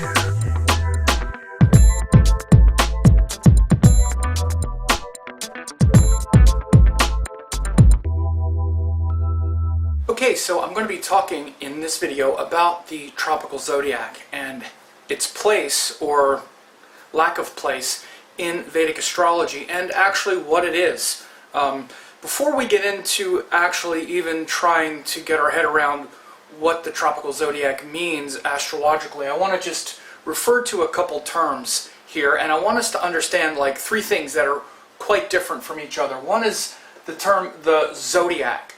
Okay, so I'm going to be talking in this video about the tropical zodiac and its place or lack of place in Vedic astrology, and actually what it is. Before we get into actually even trying to get our head around what the tropical zodiac means astrologically, I want to just refer to a couple terms here, and I want us to understand like three things that are quite different from each other. One is the term the zodiac.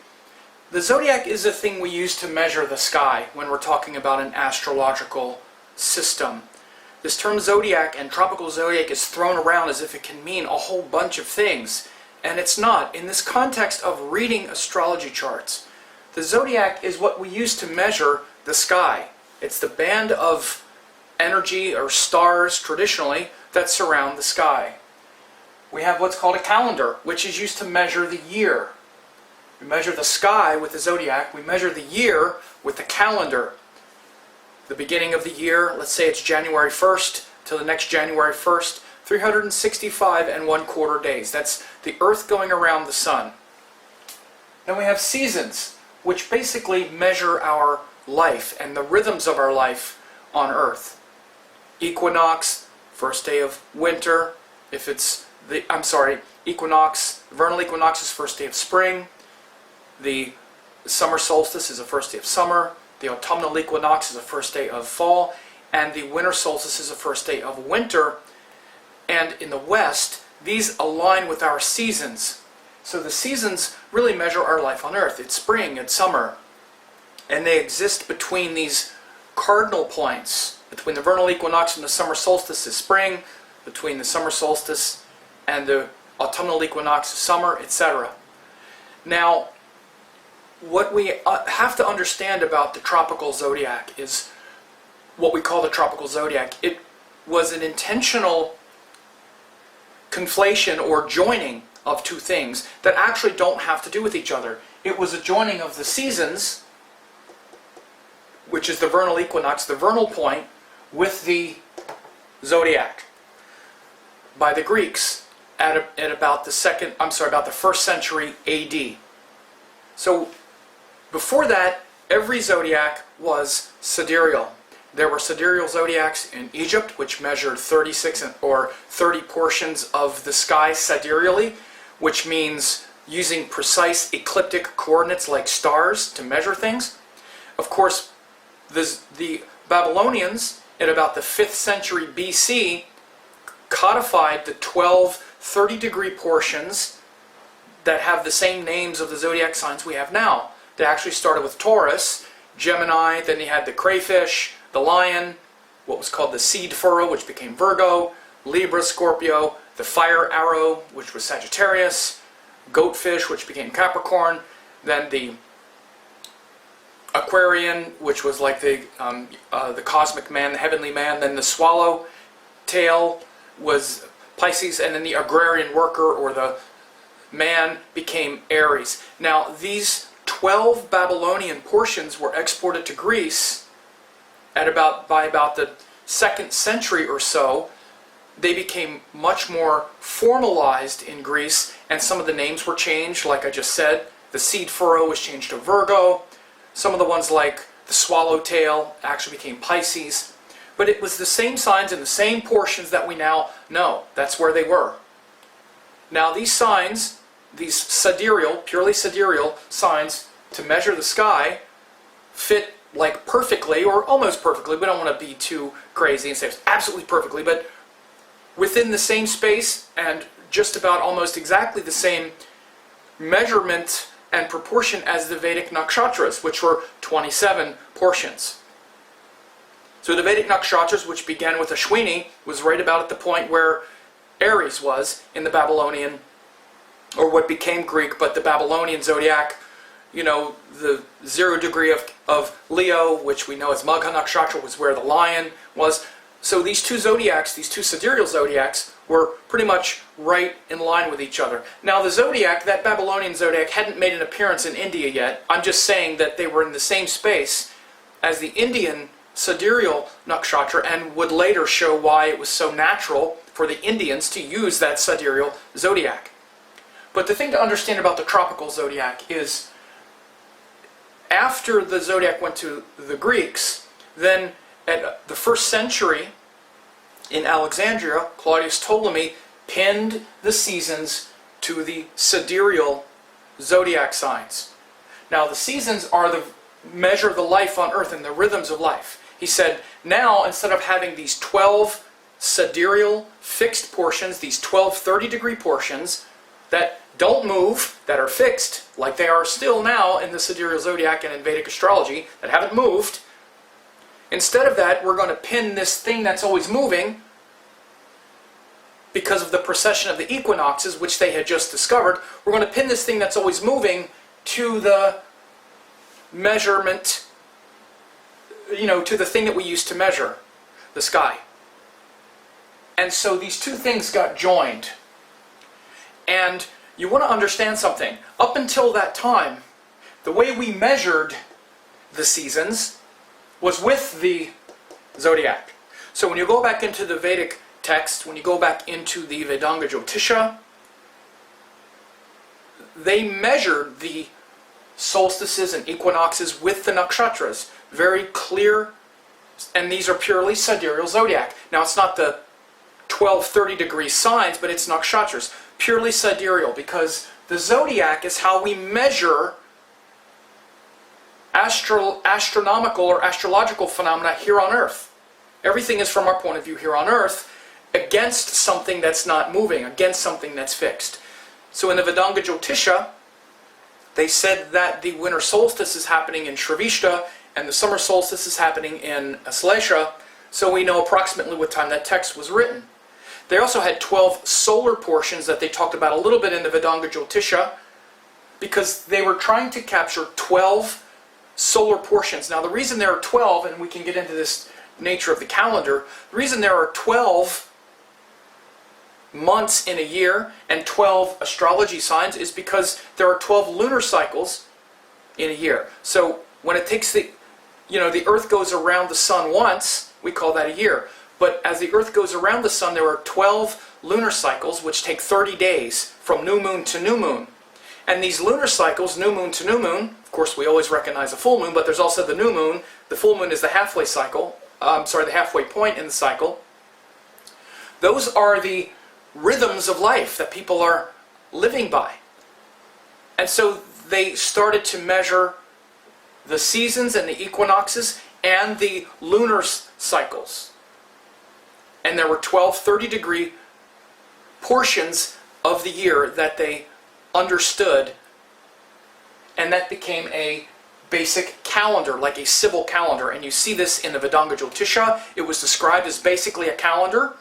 The zodiac is a thing we use to measure the sky when we're talking about an astrological system. This term zodiac and tropical zodiac is thrown around as if it can mean a whole bunch of things, and it's not. In this context of reading astrology charts, the zodiac is what we use to measure the sky. It's the band of energy or stars traditionally that surround the sky. We have what's called a calendar, which is used to measure the year. We measure the sky with the zodiac, we measure the year with the calendar. The beginning of the year, let's say it's January 1st till the next January 1st, 365 and 1/4 days. That's the Earth going around the sun. Then we have seasons, which basically measure our life and the rhythms of our life on Earth. Equinox, first day of winter. If it's the, equinox, vernal equinox is first day of spring. The summer solstice is the first day of summer. The autumnal equinox is the first day of fall. And the winter solstice is the first day of winter. And in the West, these align with our seasons. So the seasons really measure our life on Earth. It's spring, it's summer. And they exist between these cardinal points. Between the vernal equinox and the summer solstice is spring. Between the summer solstice and the autumnal equinox is summer, etc. Now, what we have to understand about the tropical zodiac is what we call the tropical zodiac. It was an intentional conflation or joining of two things that actually don't have to do with each other. It was a joining of the seasons, which is the vernal equinox, the vernal point, with the zodiac by the Greeks at about the first century AD. So before that, every zodiac was sidereal. There were sidereal zodiacs in Egypt, which measured 36 or 30 portions of the sky sidereally, which means using precise ecliptic coordinates like stars to measure things. Of course, the Babylonians, in about the 5th century BC, codified the 12 30-degree portions that have the same names of the zodiac signs we have now. They actually started with Taurus, Gemini, then you had the crayfish, the lion, what was called the seed furrow, which became Virgo, Libra, Scorpio, the fire arrow, which was Sagittarius, goatfish, which became Capricorn, then the Aquarian, which was like the cosmic man, the heavenly man, then the swallow tail was Pisces, and then the agrarian worker or the man became Aries. Now these 12 Babylonian portions were exported to Greece by about the 2nd century or so. They became much more formalized in Greece, and some of the names were changed, like I just said. The seed furrow was changed to Virgo. Some of the ones like the swallowtail actually became Pisces. But it was the same signs and the same portions that we now know. That's where they were. Now these signs, these sidereal, purely sidereal signs to measure the sky, fit like perfectly, or almost perfectly. We don't want to be too crazy and say it's absolutely perfectly, but within the same space and just about almost exactly the same measurement and proportion as the Vedic nakshatras, which were 27 portions. So the Vedic nakshatras, which began with Ashwini, was right about at the point where Aries was in the Babylonian, or what became Greek, but the Babylonian zodiac, you know, the 0 degree of Leo, which we know as Magha nakshatra, was where the lion was. So these two zodiacs, these two sidereal zodiacs, were pretty much right in line with each other. Now the zodiac, that Babylonian zodiac, hadn't made an appearance in India yet. I'm just saying that they were in the same space as the Indian Sidereal nakshatra and would later show why it was so natural for the Indians to use that Sidereal zodiac. But the thing to understand about the tropical zodiac is after the zodiac went to the Greeks, then at the 1st century in Alexandria, Claudius Ptolemy pinned the seasons to the sidereal zodiac signs. Now the seasons are the measure of the life on earth and the rhythms of life. He said, now instead of having these 12 sidereal fixed portions, these 12 30-degree portions that don't move, that are fixed, like they are still now in the sidereal zodiac and in Vedic astrology, that haven't moved, instead of that, we're going to pin this thing that's always moving because of the precession of the equinoxes, which they had just discovered. We're going to pin this thing that's always moving to the measurement, to the thing that we use to measure the sky. And so these two things got joined. And you want to understand something. Up until that time, the way we measured the seasons was with the zodiac. So when you go back into the Vedic text, when you go back into the Vedanga Jyotisha, they measured the solstices and equinoxes with the nakshatras. Very clear, and these are purely sidereal zodiac. Now it's not the 12 30-degree signs, but it's nakshatras. Purely sidereal, because the zodiac is how we measure astronomical or astrological phenomena here on Earth. Everything is from our point of view here on Earth against something that's not moving, against something that's fixed. So in the Vedanga Jyotisha, they said that the winter solstice is happening in Shravishta and the summer solstice is happening in Aslesha, so we know approximately what time that text was written. They also had 12 solar portions that they talked about a little bit in the Vedanga Jyotisha, because they were trying to capture 12 solar portions. Now the reason there are 12, and we can get into this nature of the calendar, the reason there are 12 months in a year and 12 astrology signs is because there are 12 lunar cycles in a year. So when it takes the Earth goes around the sun once, we call that a year. But as the Earth goes around the sun, there are 12 lunar cycles which take 30 days from new moon to new moon. And these lunar cycles, new moon to new moon, of course we always recognize a full moon, but there's also the new moon. The full moon is the halfway cycle, the halfway point in the cycle. Those are the rhythms of life that people are living by. And so they started to measure the seasons and the equinoxes and the lunar cycles. And there were 12 30-degree portions of the year that they understood, and that became a basic calendar, like a civil calendar. And you see this in the Vedanga Jyotisha. It was described as basically a calendar.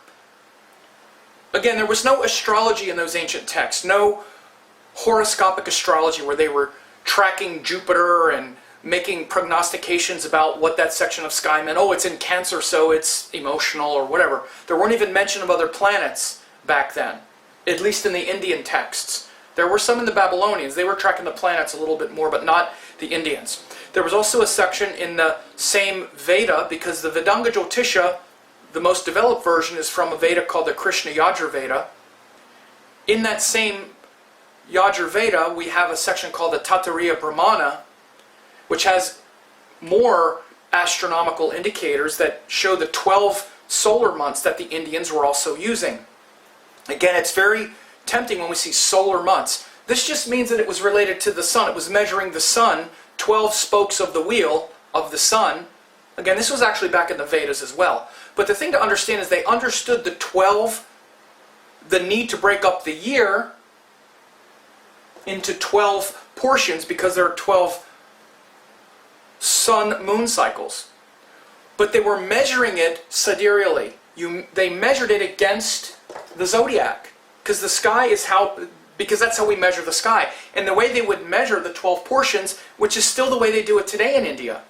Again, there was no astrology in those ancient texts, no horoscopic astrology where they were tracking Jupiter and making prognostications about what that section of sky meant. Oh, it's in Cancer, so it's emotional or whatever. There weren't even mention of other planets back then, at least in the Indian texts. There were some in the Babylonians. They were tracking the planets a little bit more, but not the Indians. There was also a section in the same Veda, because the Vedanga Jyotisha, the most developed version, is from a Veda called the Krishna Yajur Veda. In that same Yajur Veda, we have a section called the Tatariya Brahmana, which has more astronomical indicators that show the 12 solar months that the Indians were also using. Again, it's very tempting when we see solar months. This just means that it was related to the sun. It was measuring the sun, 12 spokes of the wheel of the sun. Again, this was actually back in the Vedas as well. But the thing to understand is they understood the need to break up the year into 12 portions, because there are 12 sun-moon cycles. But they were measuring it sidereally. They measured it against the zodiac, because the sky is because that's how we measure the sky. And the way they would measure the 12 portions, which is still the way they do it today in India,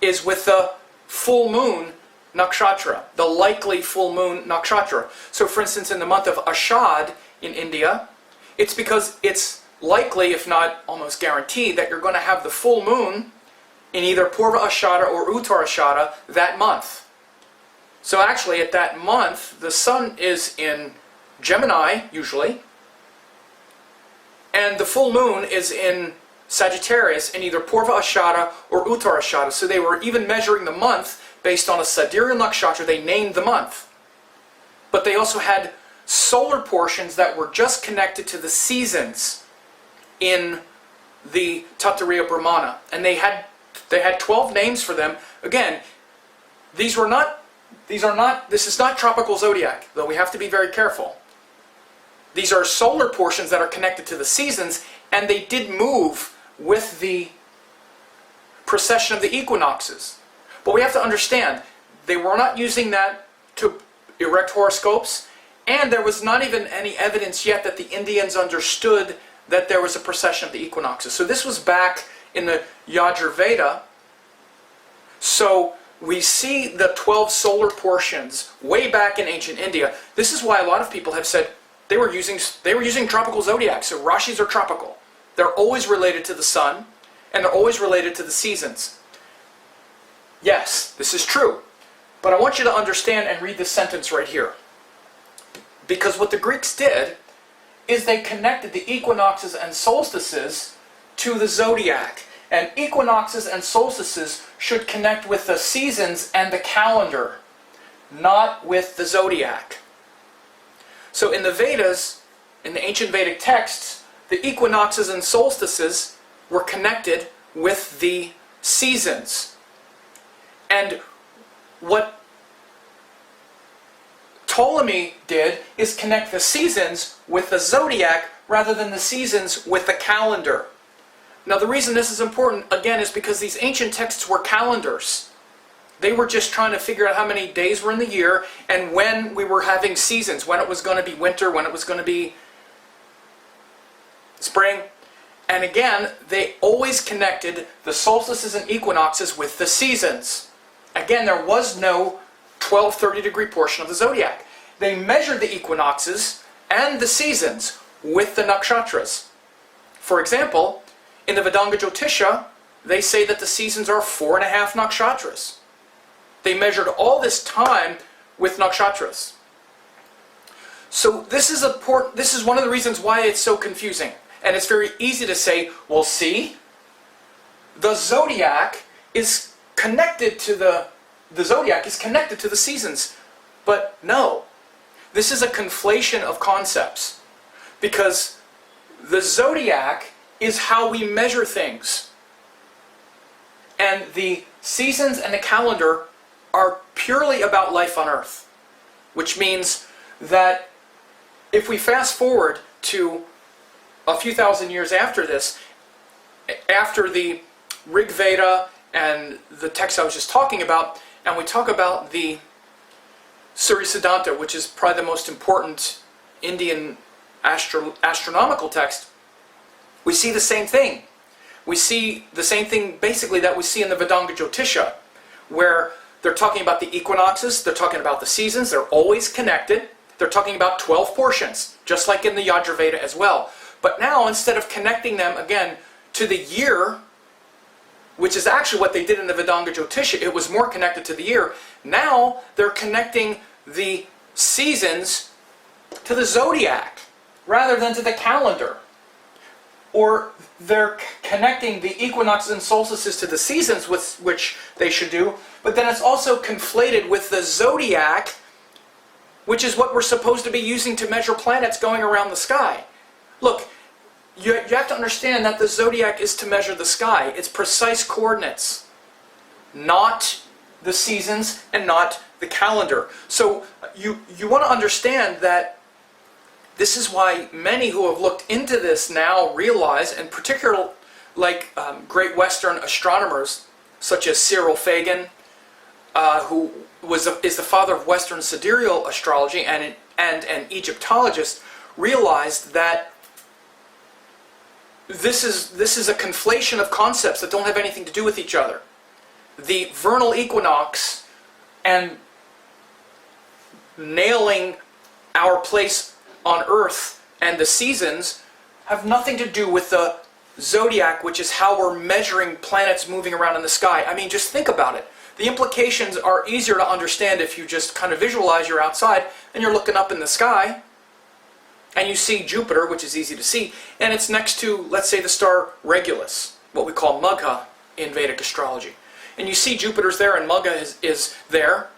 is with the full moon nakshatra, the likely full moon nakshatra. So for instance, in the month of Ashad in India, it's because it's likely, if not almost guaranteed, that you're going to have the full moon in either Purva Ashada or Uttara Ashada that month. So actually at that month, the sun is in Gemini, usually, and the full moon is in Sagittarius in either Purva Ashada or Uttara Ashada. So they were even measuring the month based on a Sidereal nakshatra. They named the month. But they also had solar portions that were just connected to the seasons in the Tattariya Brahmana. And they had 12 names for them. Again, this is not tropical zodiac, though we have to be very careful. These are solar portions that are connected to the seasons, and they did move with the precession of the equinoxes. But we have to understand, they were not using that to erect horoscopes, and there was not even any evidence yet that the Indians understood that there was a precession of the equinoxes. So this was back in the Yajurveda. So we see the 12 solar portions way back in ancient India. This is why a lot of people have said they were using tropical zodiacs. So Rashis are tropical. They're always related to the sun, and they're always related to the seasons. Yes, this is true. But I want you to understand and read this sentence right here. Because what the Greeks did is they connected the equinoxes and solstices to the zodiac. And equinoxes and solstices should connect with the seasons and the calendar, not with the zodiac. So in the Vedas, in the ancient Vedic texts, the equinoxes and solstices were connected with the seasons. And what Ptolemy did is connect the seasons with the zodiac rather than the seasons with the calendar. Now the reason this is important, again, is because these ancient texts were calendars. They were just trying to figure out how many days were in the year and when we were having seasons, when it was going to be winter, when it was going to be spring. And again, they always connected the solstices and equinoxes with the seasons. Again, there was no 12 30-degree portion of the zodiac. They measured the equinoxes and the seasons with the nakshatras. For example, in the Vedanga Jyotisha, they say that the seasons are 4.5 nakshatras. They measured all this time with nakshatras. So this is one of the reasons why it's so confusing. And it's very easy to say, well, see, the zodiac is connected to the zodiac is connected to the seasons. But no, this is a conflation of concepts. Because the zodiac is how we measure things. And the seasons and the calendar are purely about life on Earth. Which means that if we fast forward to a few thousand years after this, after the Rig Veda and the text I was just talking about, and we talk about the Surya Siddhanta, which is probably the most important Indian astronomical text, we see the same thing. We see the same thing basically that we see in the Vedanga Jyotisha, where they're talking about the equinoxes, they're talking about the seasons, they're always connected. They're talking about 12 portions, just like in the Yajurveda as well. But now, instead of connecting them, again, to the year, which is actually what they did in the Vedanga Jyotisha, it was more connected to the year. Now, they're connecting the seasons to the zodiac, rather than to the calendar. Or they're connecting the equinoxes and solstices to the seasons, which they should do, but then it's also conflated with the zodiac, which is what we're supposed to be using to measure planets going around the sky. Look, you have to understand that the zodiac is to measure the sky. It's precise coordinates, not the seasons and not the calendar. So you want to understand that this is why many who have looked into this now realize, and particularly like great Western astronomers such as Cyril Fagan, who is the father of Western Sidereal astrology and an Egyptologist, realized that this is a conflation of concepts that don't have anything to do with each other. The vernal equinox and nailing our place on Earth and the seasons have nothing to do with the zodiac, which is how we're measuring planets moving around in the sky. I mean, just think about it. The implications are easier to understand if you just kind of visualize you're outside and you're looking up in the sky and you see Jupiter, which is easy to see, and it's next to, let's say, the star Regulus, what we call Magha in Vedic astrology. And you see Jupiter's there and Magha is there.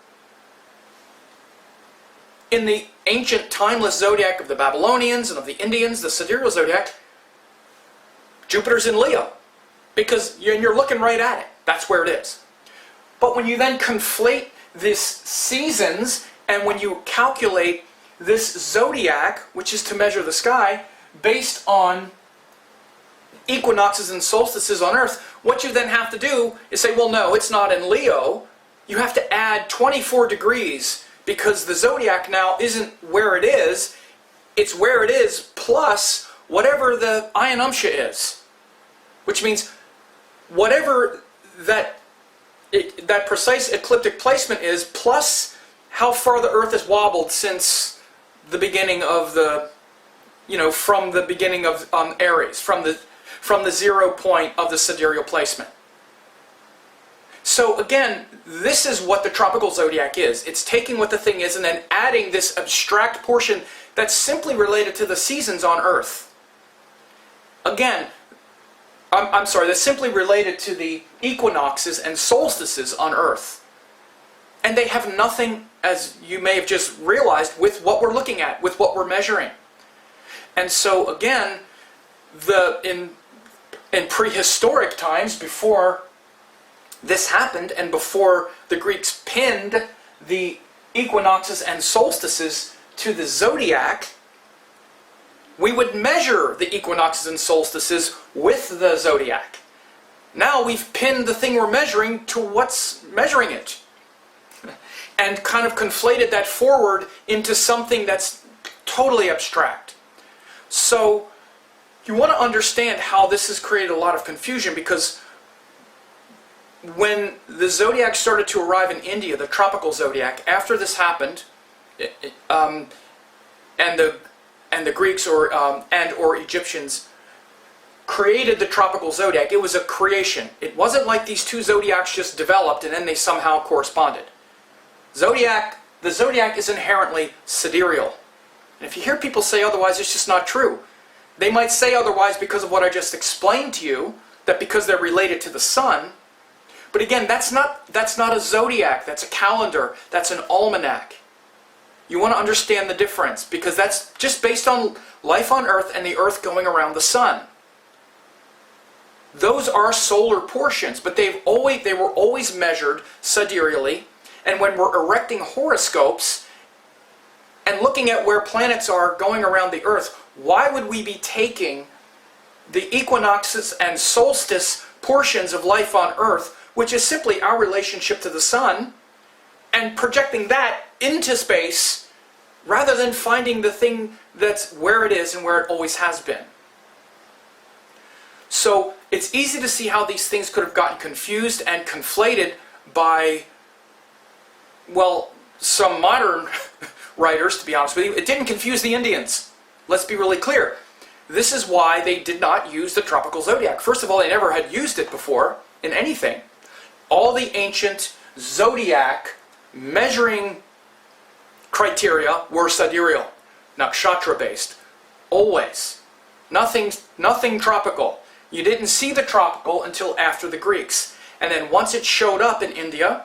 In the ancient timeless zodiac of the Babylonians and of the Indians, the Sidereal zodiac, Jupiter's in Leo, because you're looking right at it. That's where it is. But when you then conflate this seasons, and when you calculate this zodiac, which is to measure the sky, based on equinoxes and solstices on Earth, what you then have to do is say, well, no, it's not in Leo. You have to add 24 degrees, because the zodiac now isn't where it is. It's where it is plus whatever the ionumtia is. Which means whatever that precise ecliptic placement is, plus how far the Earth has wobbled since the beginning of the, from the beginning of Aries, from the 0 point of the sidereal placement. So again, this is what the tropical zodiac is. It's taking what the thing is and then adding this abstract portion that's simply related to the seasons on Earth. Again, I'm sorry, that's simply related to the equinoxes and solstices on Earth. And they have nothing, as you may have just realized, with what we're looking at, with what we're measuring. And so again, in prehistoric times, before this happened and before the Greeks pinned the equinoxes and solstices to the zodiac, we would measure the equinoxes and solstices with the zodiac. Now we've pinned the thing we're measuring to what's measuring it. And kind of conflated that forward into something that's totally abstract. So you want to understand how this has created a lot of confusion, because when the zodiac started to arrive in India, the tropical zodiac, after this happened, and the Greeks or Egyptians created the tropical zodiac, it was a creation. It wasn't like these two zodiacs just developed and then they somehow corresponded. The zodiac is inherently sidereal. And if you hear people say otherwise, it's just not true. They might say otherwise because of what I just explained to you, that because they're related to the sun. But again, that's not a zodiac, that's a calendar, that's an almanac. You want to understand the difference, because that's just based on life on Earth and the Earth going around the sun. Those are solar portions, but they were always measured sidereally. And when we're erecting horoscopes and looking at where planets are going around the Earth, why would we be taking the equinoxes and solstice portions of life on Earth, which is simply our relationship to the sun, and projecting that into space, rather than finding the thing that's where it is and where it always has been? So it's easy to see how these things could have gotten confused and conflated by, well, some modern writers, to be honest with you. It didn't confuse the Indians. Let's be really clear. This is why they did not use the tropical zodiac. First of all, they never had used it before in anything. All the ancient zodiac measuring criteria were sidereal, nakshatra-based, always. Nothing tropical. You didn't see the tropical until after the Greeks. And then once it showed up in India,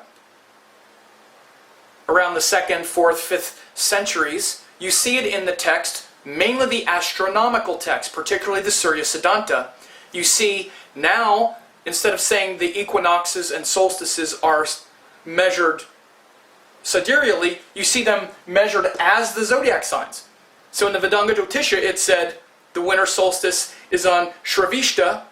around the 2nd, 4th, 5th centuries, you see it in the text, mainly the astronomical text, particularly the Surya Siddhanta. You see now, instead of saying the equinoxes and solstices are measured sidereally, you see them measured as the zodiac signs. So in the Vedanga Jyotisha it said the winter solstice is on Shravishta,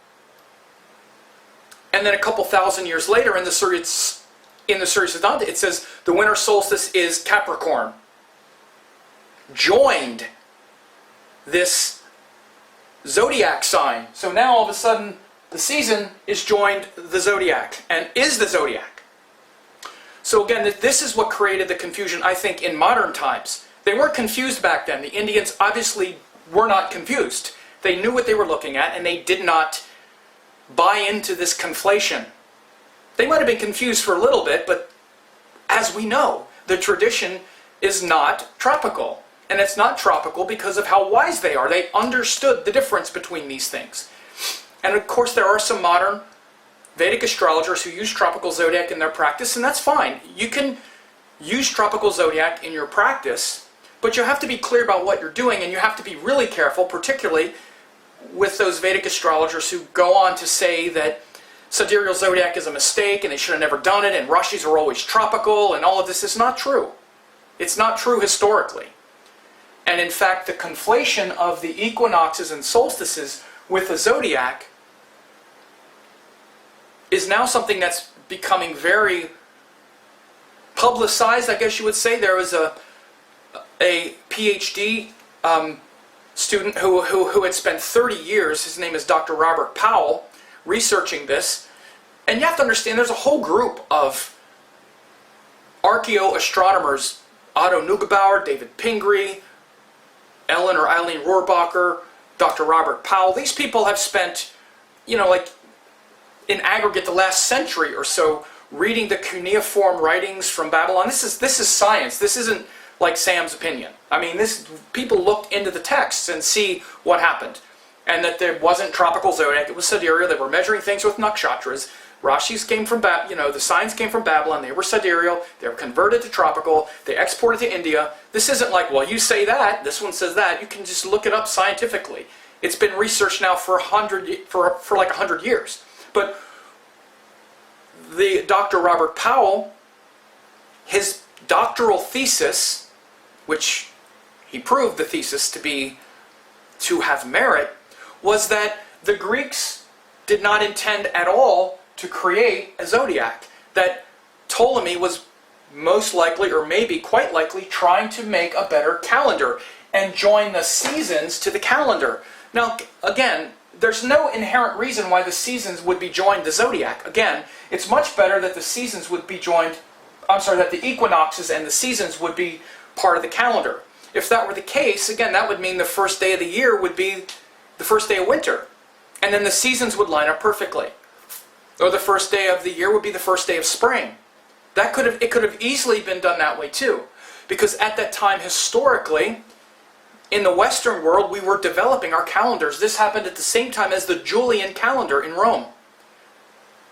and then a couple thousand years later in the Surya Siddhanta it says the winter solstice is Capricorn. Joined this zodiac sign. So now all of a sudden the season is joined the zodiac and is the zodiac. So again, this is what created the confusion, I think, in modern times. They weren't confused back then. The Indians obviously were not confused. They knew what they were looking at, and they did not buy into this conflation. They might have been confused for a little bit, but as we know, the tradition is not tropical. And it's not tropical because of how wise they are. They understood the difference between these things. And of course, there are some modern Vedic astrologers who use tropical zodiac in their practice, and that's fine. You can use tropical zodiac in your practice, but you have to be clear about what you're doing, and you have to be really careful, particularly with those Vedic astrologers who go on to say that Sidereal zodiac is a mistake and they should have never done it, and Rashis are always tropical, and all of this is not true. It's not true historically. And in fact, the conflation of the equinoxes and solstices with the zodiac is now something that's becoming very publicized, I guess you would say. There was a PhD student who had spent 30 years, his name is Dr. Robert Powell, researching this. And you have to understand there's a whole group of archaeo-astronomers, Otto Neugebauer, David Pingree, Ellen or Eileen Rohrbacher, Dr. Robert Powell. These people have spent, like in aggregate the last century or so reading the cuneiform writings from Babylon. This is science. This isn't like Sam's opinion. I mean, people looked into the texts and see what happened. And that there wasn't tropical zodiac, it was sidereal. They were measuring things with nakshatras. Rashis came from, the signs came from Babylon. They were sidereal. They were converted to tropical. They exported to India. This isn't like, well, you say that, this one says that. You can just look it up scientifically. It's been researched now for like 100 years. But the Dr. Robert Powell, his doctoral thesis, which he proved the thesis to have merit, was that the Greeks did not intend at all to create a zodiac. That Ptolemy was most likely, or maybe quite likely, trying to make a better calendar and join the seasons to the calendar. Now, again, there's no inherent reason why the seasons would be joined the zodiac. Again, it's much better that the seasons would be joined, that the equinoxes and the seasons would be part of the calendar. If that were the case, again, that would mean the first day of the year would be the first day of winter. And then the seasons would line up perfectly. Or the first day of the year would be the first day of spring. It could have easily been done that way too. Because at that time, historically, in the Western world, we were developing our calendars. This happened at the same time as the Julian calendar in Rome.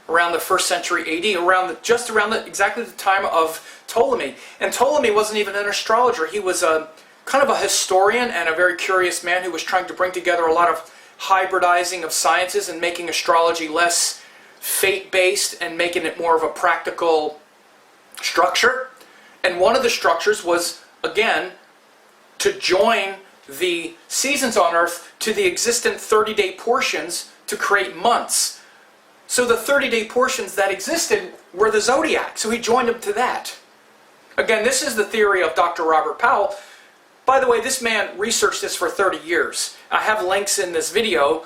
Around the 1st century AD, just around exactly the time of Ptolemy. And Ptolemy wasn't even an astrologer. He was kind of a historian and a very curious man who was trying to bring together a lot of hybridizing of sciences and making astrology less fate-based and making it more of a practical structure. And one of the structures was, again, to join the seasons on Earth to the existent 30-day portions to create months. So the 30-day portions that existed were the zodiac. So he joined them to that. Again, this is the theory of Dr. Robert Powell. By the way, this man researched this for 30 years. I have links in this video.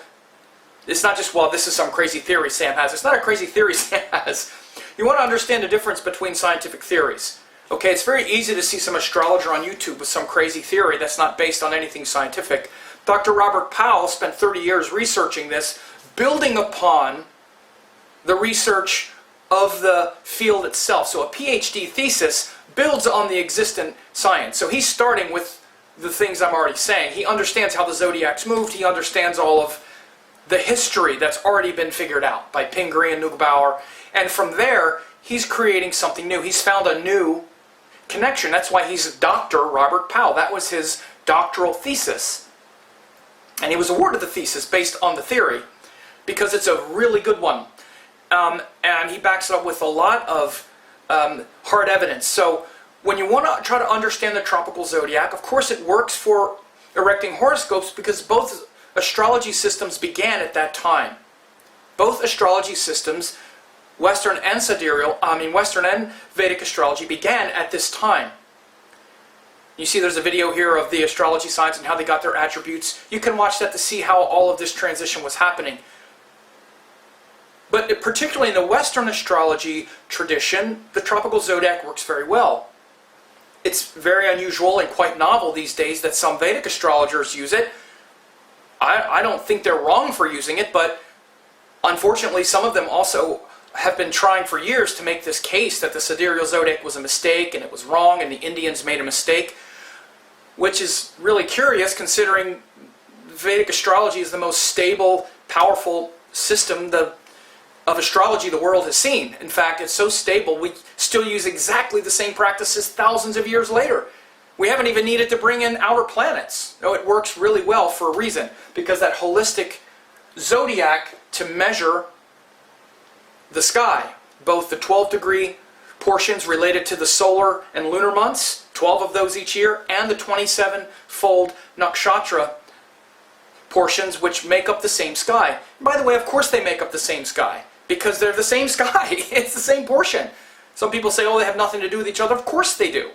It's not just, well, this is some crazy theory Sam has. It's not a crazy theory Sam has. You want to understand the difference between scientific theories. Okay, it's very easy to see some astrologer on YouTube with some crazy theory that's not based on anything scientific. Dr. Robert Powell spent 30 years researching this, building upon the research of the field itself. So a PhD thesis builds on the existent science. So he's starting with the things I'm already saying. He understands how the zodiacs moved. He understands all of the history that's already been figured out by Pingree and Neugebauer. And from there, he's creating something new. He's found a new connection. That's why he's Dr. Robert Powell. That was his doctoral thesis. And he was awarded the thesis based on the theory because it's a really good one. And he backs it up with a lot of hard evidence. So when you want to try to understand the tropical zodiac, of course it works for erecting horoscopes because both astrology systems began at that time. Both astrology systems, Western and Western and Vedic astrology, began at this time. You see there's a video here of the astrology signs and how they got their attributes. You can watch that to see how all of this transition was happening. But particularly in the Western astrology tradition, the tropical zodiac works very well. It's very unusual and quite novel these days that some Vedic astrologers use it. I don't think they're wrong for using it, but Unfortunately, some of them also have been trying for years to make this case that the Sidereal Zodiac was a mistake and it was wrong and the Indians made a mistake, which is really curious considering Vedic astrology is the most stable, powerful system of astrology the world has seen. In fact, it's so stable we still use exactly the same practices thousands of years later. We haven't even needed to bring in outer planets. No, it works really well for a reason, because that holistic zodiac to measure the sky, both the 12-degree portions related to the solar and lunar months, 12 of those each year, and the 27-fold nakshatra portions which make up the same sky. And by the way, of course they make up the same sky, because they're the same sky. It's the same portion. Some people say, oh, they have nothing to do with each other. Of course they do.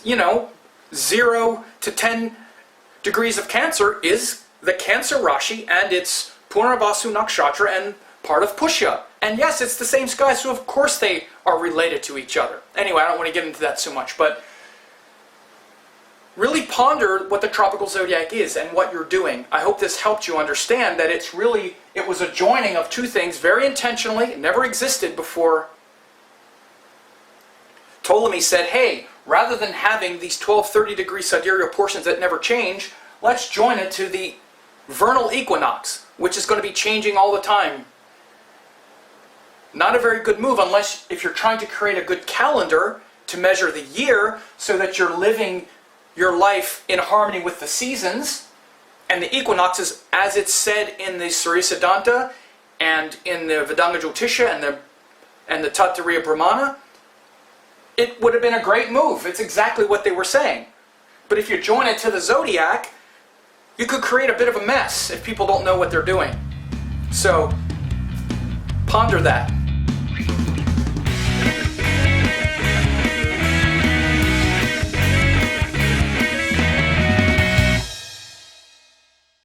You know, 0 to 10 degrees of Cancer is the Cancer Rashi, and it's Purnavasu Nakshatra and part of Pushya. And yes, it's the same sky, so of course they are related to each other. Anyway, I don't want to get into that so much, but really ponder what the Tropical Zodiac is and what you're doing. I hope this helped you understand that it was a joining of two things very intentionally. It never existed before. Ptolemy said, hey, rather than having these 12 30-degree sidereal portions that never change, let's join it to the vernal equinox, which is going to be changing all the time. Not a very good move unless if you're trying to create a good calendar to measure the year so that you're living your life in harmony with the seasons. And the equinoxes, as it's said in the Surya Siddhanta and in the Vedanga Jyotisha and the Tattariya Brahmana, it would have been a great move. It's exactly what they were saying. But if you join it to the zodiac, you could create a bit of a mess if people don't know what they're doing. So, ponder that.